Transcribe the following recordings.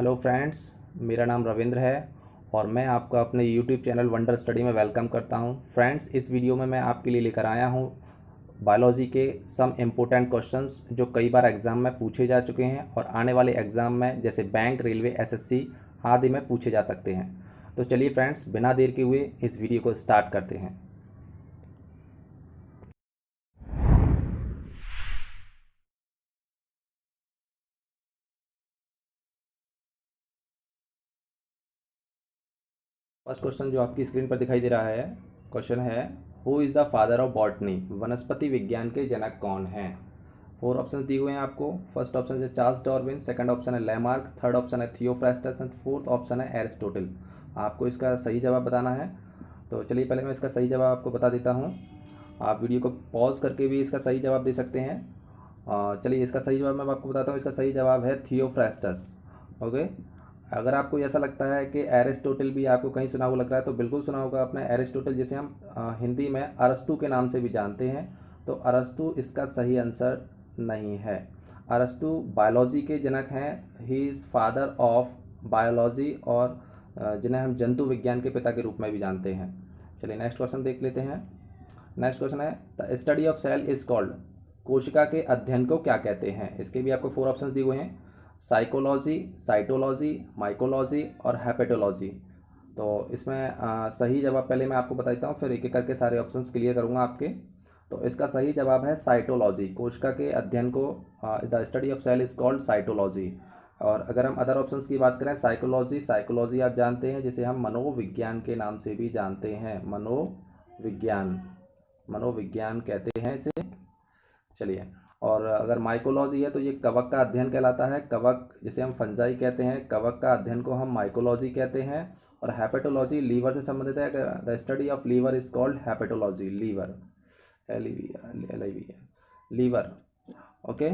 Hello friends, मेरा नाम रविंद्र है और मैं आपका अपने यूट्यूब चैनल वंडर स्टडी में वेलकम करता हूं। फ्रेंड्स, इस वीडियो में मैं आपके लिए लेकर आया हूं बायोलॉजी के सम इम्पोर्टेंट क्वेश्चंस जो कई बार एग्ज़ाम में पूछे जा चुके हैं और आने वाले एग्ज़ाम में जैसे बैंक, रेलवे, एसएससी आदि में पूछे जा सकते हैं। तो चलिए फ्रेंड्स, बिना देर के हुए इस वीडियो को स्टार्ट करते हैं। फर्स्ट क्वेश्चन जो आपकी स्क्रीन पर दिखाई दे रहा है, क्वेश्चन है who is the father of botany? वनस्पति विज्ञान के जनक कौन हैं? 4 ऑप्शंस दिए हुए हैं आपको। फर्स्ट ऑप्शन है चार्ल्स डार्विन, सेकंड ऑप्शन है लैमार्क, थर्ड ऑप्शन है थियोफ्रास्टस एंड फोर्थ ऑप्शन है एरिस्टोटल। आपको इसका सही जवाब बताना है। तो चलिए पहले मैं इसका सही जवाब आपको बता देता हूँ। आप वीडियो को पॉज करके भी इसका सही जवाब दे सकते हैं। चलिए इसका सही जवाब मैं आपको बताता हूँ। इसका सही जवाब है थियोफ्रास्टस। ओके। अगर आपको ऐसा लगता है कि एरिस्टोटल भी आपको कहीं सुना हुआ लग रहा है तो बिल्कुल सुना होगा आपने एरिस्टोटल, जिसे हम हिंदी में अरस्तु के नाम से भी जानते हैं। तो अरस्तु इसका सही आंसर नहीं है। अरस्तु बायोलॉजी के जनक हैं। He is father of biology और जिन्हें हम जंतु विज्ञान के पिता के रूप में भी जानते हैं। चलिए नेक्स्ट क्वेश्चन देख लेते हैं। नेक्स्ट क्वेश्चन है the study of cell is called. कोशिका के अध्ययन को क्या कहते हैं? इसके भी आपको 4 ऑप्शंस दिए हुए हैं। साइकोलॉजी, साइटोलॉजी, माइकोलॉजी और हेपेटोलॉजी। तो इसमें सही जवाब पहले मैं आपको बता देता हूँ, फिर एक एक करके सारे ऑप्शंस क्लियर करूँगा आपके। तो इसका सही जवाब है साइटोलॉजी। कोशिका के अध्ययन को the study of cell is called cytology. और अगर हम अदर ऑप्शंस की बात करें, साइकोलॉजी, साइकोलॉजी आप जानते हैं जिसे हम मनोविज्ञान के नाम से भी जानते हैं। मनोविज्ञान, मनोविज्ञान कहते हैं इसे। चलिए, और अगर माइकोलॉजी है तो ये कवक का अध्ययन कहलाता है। कवक जिसे हम फंजाई कहते हैं, कवक का अध्ययन को हम माइकोलॉजी कहते हैं। और हेपेटोलॉजी लीवर से संबंधित है। The study of liver is called hepatology. Liver, liver. Okay.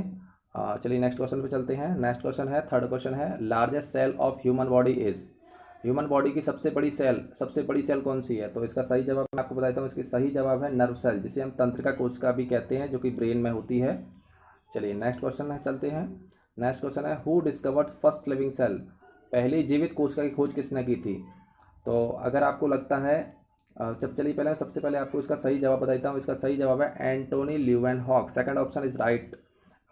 चलिए नेक्स्ट क्वेश्चन पे चलते हैं। नेक्स्ट क्वेश्चन है, थर्ड क्वेश्चन है largest cell of human body is. Human body की सबसे बड़ी सेल कौन सी है? तो इसका सही जवाब मैं आपको बताता हूँ। इसकी सही जवाब है नर्व सेल, जिसे हम तंत्रिका कोशिका भी कहते हैं, जो कि ब्रेन में होती है। चलिए नेक्स्ट क्वेश्चन है, चलते हैं। नेक्स्ट क्वेश्चन है who discovered first living cell? पहली जीवित कोशिका की खोज किसने की थी? तो अगर आपको लगता है चलिए पहले सबसे पहले आपको इसका सही जवाब बताता हूँ। इसका सही जवाब है Antonie Leeuwenhoek. Second option is right.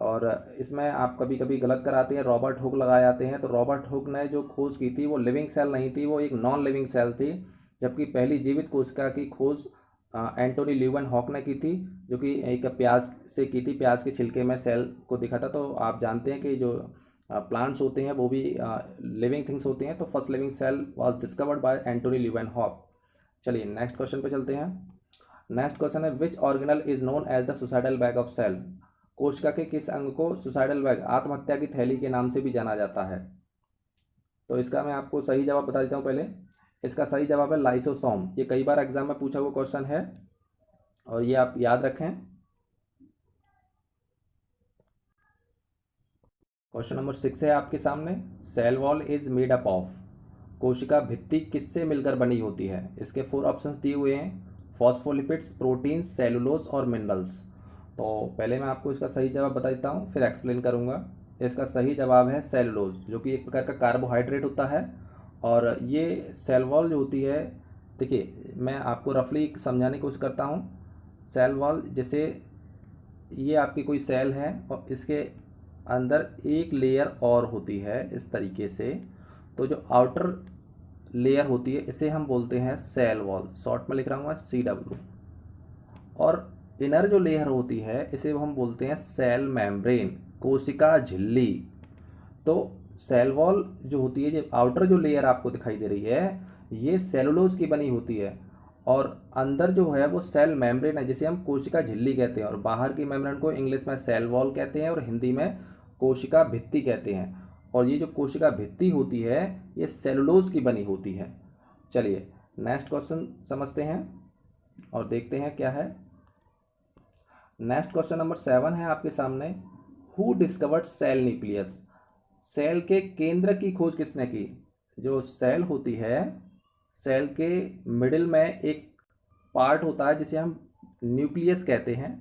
और इसमें आप कभी कभी गलत कराते हैं, रॉबर्ट हुक लगाए जाते हैं। तो रॉबर्ट हुक ने जो खोज की थी वो लिविंग सेल नहीं थी, वो एक नॉन लिविंग सेल थी। जबकि पहली जीवित कोशिका की खोज एंटोनी ल्यूवेनहॉक ने की थी, जो कि एक प्याज से की थी। प्याज के छिलके में सेल को दिखा था। तो आप जानते हैं कि जो प्लांट्स होते हैं वो भी लिविंग थिंग्स होते हैं। तो first living cell was discovered by Antonie Leeuwenhoek. चलिए नेक्स्ट क्वेश्चन पे चलते हैं। नेक्स्ट क्वेश्चन है which organelle is known as the suicidal bag of cell? कोशिका के किस अंग को सुसाइडल बैग, आत्महत्या की थैली के नाम से भी जाना जाता है? तो इसका मैं आपको सही जवाब बता देता हूँ पहले। इसका सही जवाब है लाइसोसोम। ये कई बार एग्जाम में पूछा हुआ क्वेश्चन है और ये आप याद रखें। क्वेश्चन नंबर 6 है आपके सामने। Cell wall is made up of. कोशिका भित्ति किससे मिलकर बनी होती है? इसके 4 ऑप्शंस दिए हुए हैं। फॉस्फोलिपिड्स, प्रोटीन्स, सेलुलोज और मिनरल्स। तो पहले मैं आपको इसका सही जवाब बता देता हूँ, फिर एक्सप्लेन करूँगा। इसका सही जवाब है सेलुलोज, जो कि एक प्रकार का कार्बोहाइड्रेट होता है। और ये सेल वॉल जो होती है, देखिए मैं आपको रफली समझाने की कोशिश करता हूँ। सेल वॉल जैसे ये आपकी कोई सेल है और इसके अंदर एक लेयर और होती है इस तरीके से। तो जो आउटर लेयर होती है इसे हम बोलते हैं सेल वॉल, शॉर्ट में लिख रहा हूँ CW। और इनर जो लेयर होती है इसे हम बोलते हैं सेल मेम्ब्रेन, कोशिका झिल्ली। तो सेल वॉल जो होती है, जो आउटर जो लेयर आपको दिखाई दे रही है, ये सेलुलोज की बनी होती है। और अंदर जो है वो सेल मेम्ब्रेन है, जिसे हम कोशिका झिल्ली कहते हैं। और बाहर की मेम्ब्रेन को इंग्लिश में सेल वॉल कहते हैं और हिंदी में कोशिका भित्ति कहते हैं। और ये जो कोशिका भित्ति होती है ये सेलुलोज की बनी होती है। चलिए नेक्स्ट क्वेश्चन समझते हैं और देखते हैं क्या है। नेक्स्ट क्वेश्चन नंबर 7 है आपके सामने। Who discovered cell nucleus? Cell के केंद्र की खोज किसने की? जो सेल होती है, सेल के मिडिल में एक पार्ट होता है जिसे हम न्यूक्लियस कहते हैं।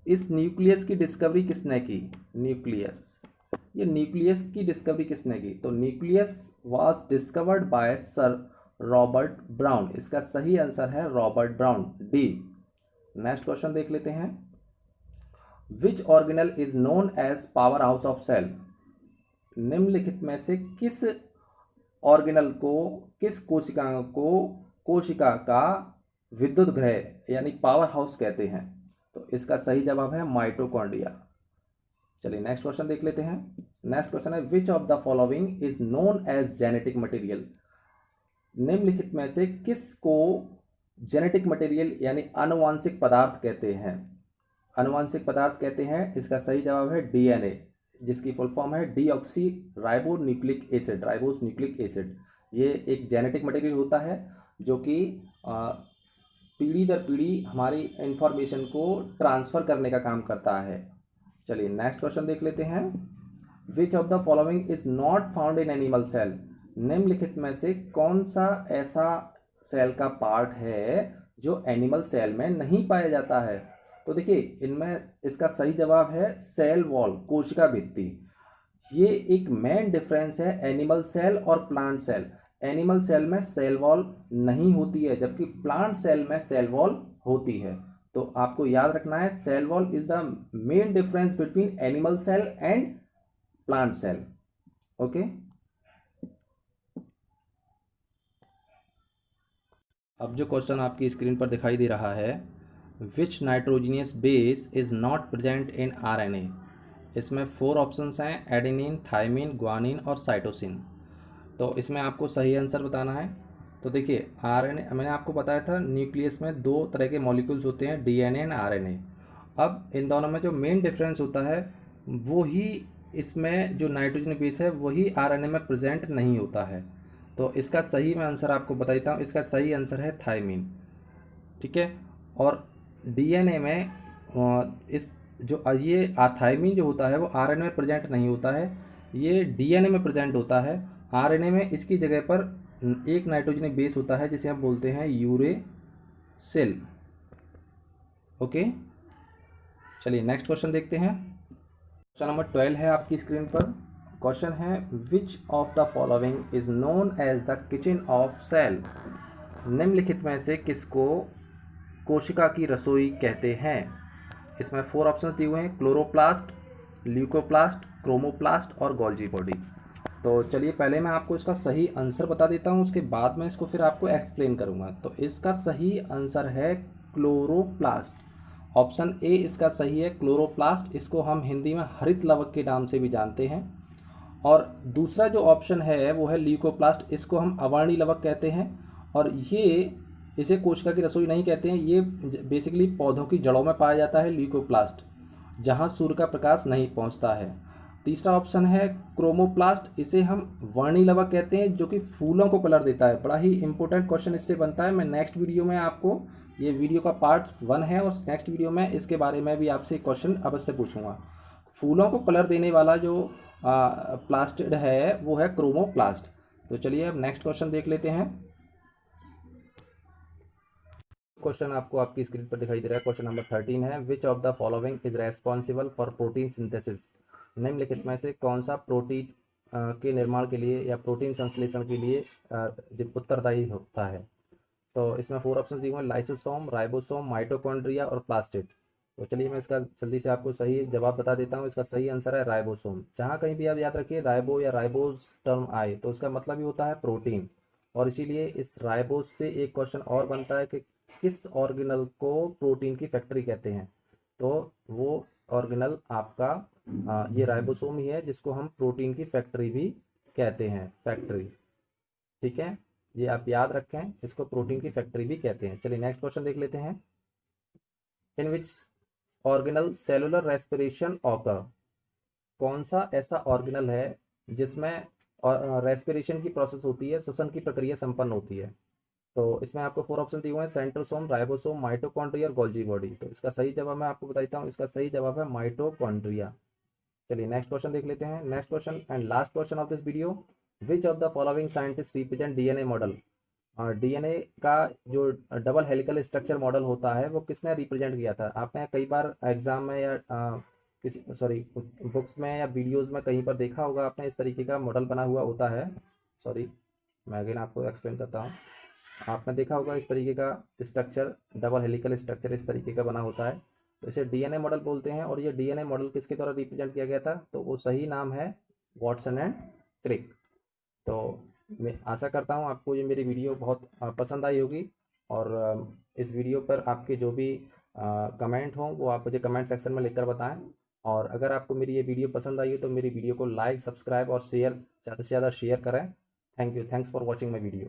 इस न्यूक्लियस की डिस्कवरी किसने की? न्यूक्लियस, ये न्यूक्लियस की डिस्कवरी किसने की? तो nucleus was discovered by sir Robert Brown. इसका सही आंसर है Robert Brown, D. Next question देख लेते हैं। Which organelle is known as power house of cell? निम्नलिखित में से किस ऑर्गेनल को, किस कोशिका को कोशिका का विद्युत ग्रह यानी पावर हाउस कहते हैं? तो इसका सही जवाब है माइटोकॉन्ड्रिया। चलिए नेक्स्ट क्वेश्चन देख लेते हैं। नेक्स्ट क्वेश्चन है which of the following is known as genetic material? निम्नलिखित में से किस को जेनेटिक मटेरियल यानी आनुवांशिक पदार्थ कहते हैं? आनुवांशिक पदार्थ कहते हैं, इसका सही जवाब है डीएनए, जिसकी फुल फॉर्म है deoxy ribo nucleic acid, ribose nucleic acid. ये एक जेनेटिक मटेरियल होता है जो कि पीढ़ी दर पीढ़ी हमारी इंफॉर्मेशन को ट्रांसफ़र करने का काम करता है। चलिए नेक्स्ट क्वेश्चन देख लेते हैं। Which of the following is not found in animal cell? निम्नलिखित में से कौन सा ऐसा सेल का पार्ट है जो एनिमल सेल में नहीं पाया जाता है? तो देखिए इनमें इसका सही जवाब है सेल वॉल, कोशिका भित्ति। ये एक मेन डिफरेंस है एनिमल सेल और प्लांट सेल। एनिमल सेल में सेल वॉल नहीं होती है, जबकि प्लांट सेल में सेल वॉल होती है। तो आपको याद रखना है cell wall is the main difference between animal cell and plant cell. Okay, अब जो क्वेश्चन आपकी स्क्रीन पर दिखाई दे रहा है, which nitrogenous base is not present in RNA? इसमें 4 ऑप्शंस हैं, एडेनिन, थाइमिन, ग्वानिन और साइटोसिन। तो इसमें आपको सही आंसर बताना है। तो देखिए आरएनए, मैंने आपको बताया था न्यूक्लियस में 2 तरह के मॉलिक्यूल्स होते हैं, डीएनए एंड आरएनए। अब इन दोनों में जो मेन डिफरेंस होता है वो ही इसमें जो नाइट्रोजन बेस है वही आरएनए में प्रेजेंट नहीं होता है। तो इसका सही मैं आंसर आपको बता देता हूँ, इसका सही आंसर है थाइमिन। ठीक है, और डीएनए में इस जो ये थाइमिन जो होता है वो आरएनए में प्रेजेंट नहीं होता है, ये डीएनए में प्रेजेंट होता है। आरएनए में इसकी जगह पर एक नाइट्रोजन बेस होता है जिसे हम बोलते हैं यूरेसिल। ओके, चलिए नेक्स्ट क्वेश्चन देखते हैं। क्वेश्चन नंबर 12 है आपकी स्क्रीन पर। क्वेश्चन है which of the following is known as the kitchen of cell? निम्नलिखित में से किसको कोशिका की रसोई कहते हैं? इसमें 4 ऑप्शंस दिए हुए हैं, क्लोरोप्लास्ट, ल्यूकोप्लास्ट, क्रोमोप्लास्ट और गोल्जी बॉडी। तो चलिए पहले मैं आपको इसका सही आंसर बता देता हूँ, उसके बाद मैं इसको फिर आपको एक्सप्लेन करूँगा। तो इसका सही आंसर है क्लोरोप्लास्ट। ऑप्शन ए इसका सही है, क्लोरोप्लास्ट। इसको हम हिंदी में हरित लवक के नाम से भी जानते हैं। और दूसरा जो ऑप्शन है वो है ल्यूकोप्लास्ट, इसको हम अवर्णी लवक कहते हैं। और ये इसे कोशिका की रसोई नहीं कहते हैं, ये बेसिकली पौधों की जड़ों में पाया जाता है ल्यूकोप्लास्ट, जहाँ सूर्य का प्रकाश नहीं पहुँचता है। तीसरा ऑप्शन है क्रोमोप्लास्ट, इसे हम वर्णी लवक कहते हैं जो कि फूलों को कलर देता है। बड़ा ही इंपॉर्टेंट क्वेश्चन इससे बनता है। मैं नेक्स्ट वीडियो में आपको, ये वीडियो का पार्ट 1 है और नेक्स्ट वीडियो में इसके बारे में भी आपसे क्वेश्चन अवश्य पूछूंगा। फूलों को कलर देने वाला जो प्लास्टिड है वो है क्रोमोप्लास्ट। तो चलिए अब नेक्स्ट क्वेश्चन देख लेते हैं। क्वेश्चन आपको आपकी स्क्रीन पर दिखाई दे रहा है। क्वेश्चन नंबर 13 है, which of the following is responsible for protein synthesis? निम्नलिखित में से कौन सा प्रोटीन के निर्माण के लिए या प्रोटीन संश्लेषण के लिए उत्तरदायी होता है? तो इसमें 4 ऑप्शन दिए हुए हैं, लाइसोसोम, राइबोसोम, माइटोकॉन्ड्रिया और प्लास्टिड। तो चलिए मैं इसका जल्दी से आपको सही जवाब बता देता हूँ। इसका सही आंसर है राइबोसोम। जहाँ कहीं भी आप याद रखिए राइबो या राइबोस टर्म आए तो उसका मतलब ही होता है प्रोटीन, और इसीलिए इस राइबोस से एक क्वेश्चन और बनता है कि किस ऑर्गेनल को प्रोटीन की फैक्ट्री कहते हैं? तो वो ऑर्गेनल आपका ये राइबोसोम ही है, जिसको हम प्रोटीन की फैक्ट्री भी कहते हैं, फैक्ट्री। ठीक है, ये आप याद रखें, इसको प्रोटीन की फैक्ट्री भी कहते हैं। चलिए नेक्स्ट क्वेश्चन देख लेते हैं। In which organelle cellular respiration occur? कौन सा ऐसा ऑर्गेनल है जिसमें रेस्पिरेशन की प्रोसेस होती है, श्वसन की प्रक्रिया संपन्न होती है? तो इसमें आपको 4 ऑप्शन दिए हुए हैं, सेंट्रोसोम, राइबोसोम, माइटोकॉन्ड्रिया और गोल्जी बॉडी। तो इसका सही जवाब मैं आपको बताता हूँ, इसका सही जवाब है माइटोकॉन्ड्रिया। चलिए नेक्स्ट क्वेश्चन देख लेते हैं। Next question and last question of this video, which of the following scientist represent DNA model? DNA का जो डबल हेलिकल स्ट्रक्चर मॉडल होता है वो किसने रिप्रेजेंट किया था? आपने कई बार एग्जाम में या किसी बुक्स में या वीडियोस में कहीं पर देखा होगा आपने, इस तरीके का मॉडल बना हुआ होता है। सॉरी, मैं अगेन आपको एक्सप्लेन करता हूँ। आपने देखा होगा इस तरीके का स्ट्रक्चर, डबल हेलिकल स्ट्रक्चर इस तरीके का बना होता है, तो इसे डीएनए मॉडल बोलते हैं। और ये डीएनए मॉडल किसके द्वारा रिप्रेजेंट किया गया था, तो वो सही नाम है वाटसन एंड क्रिक। तो मैं आशा करता हूँ आपको ये मेरी वीडियो बहुत पसंद आई होगी, और इस वीडियो पर आपके जो भी कमेंट हों वो आप मुझे कमेंट सेक्शन में लिखकर बताएं। और अगर आपको मेरी ये वीडियो पसंद आई हो तो मेरी वीडियो को लाइक, सब्सक्राइब और शेयर, ज़्यादा से ज़्यादा शेयर करें। Thank you, thanks for watching my video.